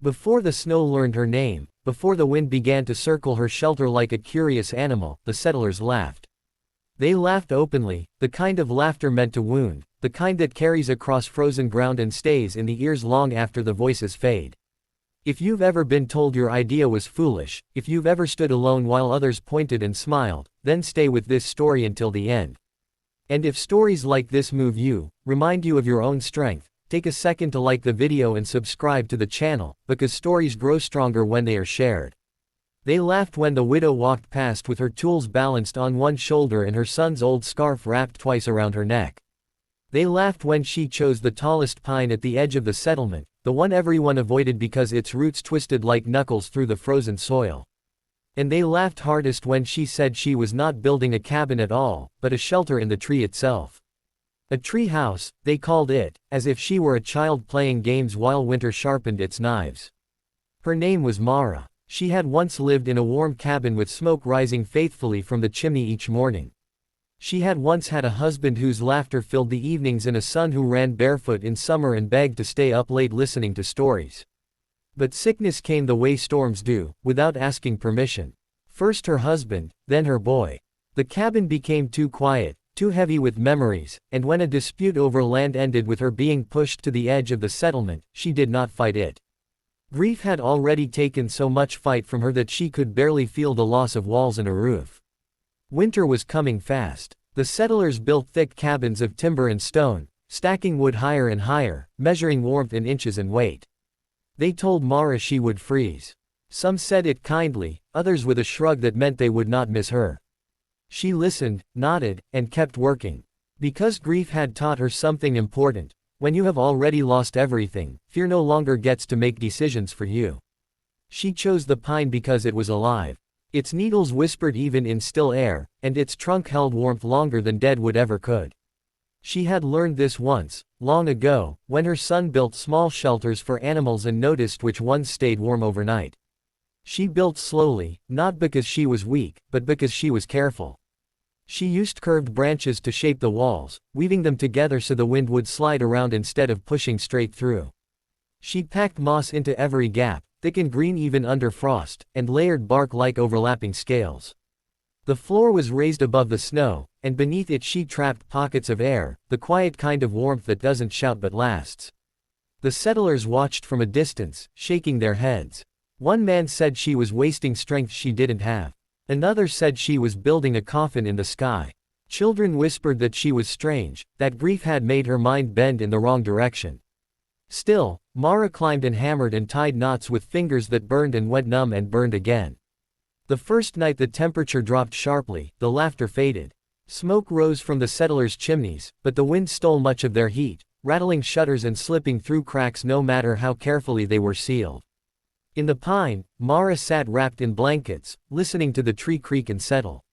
Before the snow learned her name, before the wind began to circle her shelter like a curious animal, the settlers laughed. They laughed openly, the kind of laughter meant to wound, the kind that carries across frozen ground and stays in the ears long after the voices fade. If you've ever been told your idea was foolish, if you've ever stood alone while others pointed and smiled, then stay with this story until the end. And if stories like this move you, remind you of your own strength, take a second to like the video and subscribe to the channel, because stories grow stronger when they are shared. They laughed when the widow walked past with her tools balanced on one shoulder and her son's old scarf wrapped twice around her neck. They laughed when she chose the tallest pine at the edge of the settlement, the one everyone avoided because its roots twisted like knuckles through the frozen soil. And they laughed hardest when she said she was not building a cabin at all, but a shelter in the tree itself. A tree house, they called it, as if she were a child playing games while winter sharpened its knives. Her name was Mara. She had once lived in a warm cabin with smoke rising faithfully from the chimney each morning. She had once had a husband whose laughter filled the evenings and a son who ran barefoot in summer and begged to stay up late listening to stories. But sickness came the way storms do, without asking permission. First her husband, then her boy. The cabin became too quiet, too heavy with memories, and when a dispute over land ended with her being pushed to the edge of the settlement, she did not fight it. Grief had already taken so much fight from her that she could barely feel the loss of walls and a roof. Winter was coming fast. The settlers built thick cabins of timber and stone, stacking wood higher and higher, measuring warmth in inches and weight. They told Mara she would freeze. Some said it kindly, others with a shrug that meant they would not miss her. She listened, nodded, and kept working. Because grief had taught her something important. When you have already lost everything, fear no longer gets to make decisions for you. She chose the pine because it was alive. Its needles whispered even in still air, and its trunk held warmth longer than dead wood ever could. She had learned this once, long ago, when her son built small shelters for animals and noticed which ones stayed warm overnight. She built slowly, not because she was weak, but because she was careful. She used curved branches to shape the walls, weaving them together so the wind would slide around instead of pushing straight through. She packed moss into every gap, thick and green even under frost, and layered bark like overlapping scales. The floor was raised above the snow, and beneath it she trapped pockets of air, the quiet kind of warmth that doesn't shout but lasts. The settlers watched from a distance, shaking their heads. One man said she was wasting strength she didn't have. Another said she was building a coffin in the sky. Children whispered that she was strange, that grief had made her mind bend in the wrong direction. Still, Mara climbed and hammered and tied knots with fingers that burned and went numb and burned again. The first night the temperature dropped sharply, the laughter faded. Smoke rose from the settlers' chimneys, but the wind stole much of their heat, rattling shutters and slipping through cracks no matter how carefully they were sealed. In the pine, Mara sat wrapped in blankets, listening to the tree creak and settle.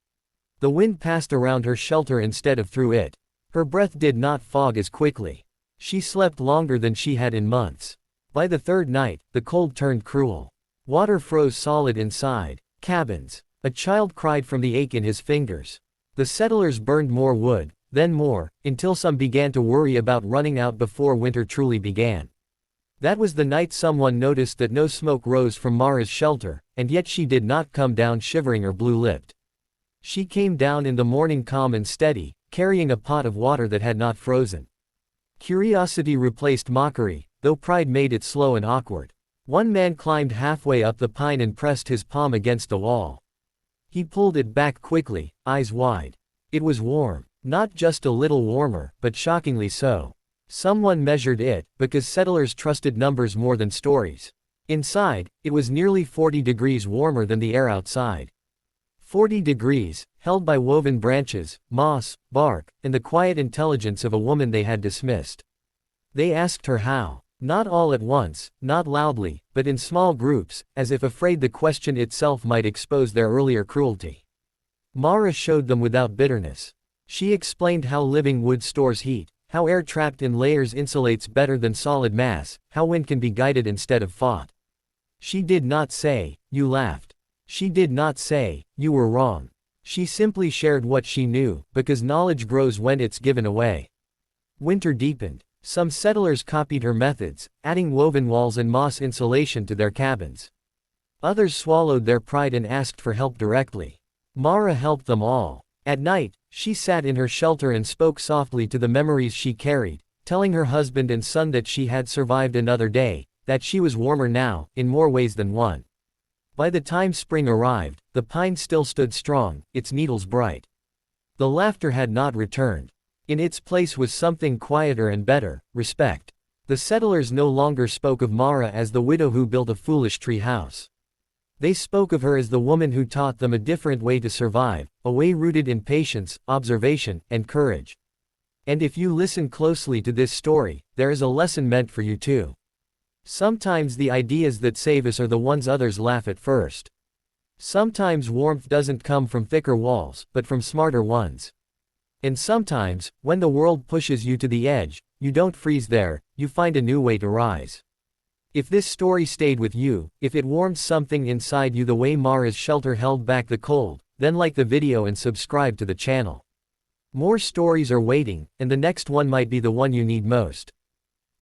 The wind passed around her shelter instead of through it. Her breath did not fog as quickly. She slept longer than she had in months. By the third night, the cold turned cruel. Water froze solid inside cabins. A child cried from the ache in his fingers. The settlers burned more wood, then more, until some began to worry about running out before winter truly began. That was the night someone noticed that no smoke rose from Mara's shelter, and yet she did not come down shivering or blue-lipped. She came down in the morning calm and steady, carrying a pot of water that had not frozen. Curiosity replaced mockery, though pride made it slow and awkward. One man climbed halfway up the pine and pressed his palm against the wall. He pulled it back quickly, eyes wide. It was warm, not just a little warmer, but shockingly so. Someone measured it, because settlers trusted numbers more than stories. Inside, it was nearly 40 degrees warmer than the air outside. 40 degrees, held by woven branches, moss, bark, and the quiet intelligence of a woman they had dismissed. They asked her how. Not all at once, not loudly, but in small groups, as if afraid the question itself might expose their earlier cruelty. Mara showed them without bitterness. She explained how living wood stores heat, how air trapped in layers insulates better than solid mass, how wind can be guided instead of fought. She did not say, "You laughed." She did not say, "You were wrong." She simply shared what she knew, because knowledge grows when it's given away. Winter deepened. Some settlers copied her methods, adding woven walls and moss insulation to their cabins. Others swallowed their pride and asked for help directly. Mara helped them all. At night, she sat in her shelter and spoke softly to the memories she carried, telling her husband and son that she had survived another day, that she was warmer now, in more ways than one. By the time spring arrived, the pine still stood strong, its needles bright. The laughter had not returned. In its place was something quieter and better, respect. The settlers no longer spoke of Mara as the widow who built a foolish tree house. They spoke of her as the woman who taught them a different way to survive, a way rooted in patience, observation, and courage. And if you listen closely to this story, there is a lesson meant for you too. Sometimes the ideas that save us are the ones others laugh at first. Sometimes warmth doesn't come from thicker walls, but from smarter ones. And sometimes, when the world pushes you to the edge, you don't freeze there, you find a new way to rise. If this story stayed with you, if it warmed something inside you the way Mara's shelter held back the cold, then like the video and subscribe to the channel. More stories are waiting, and the next one might be the one you need most.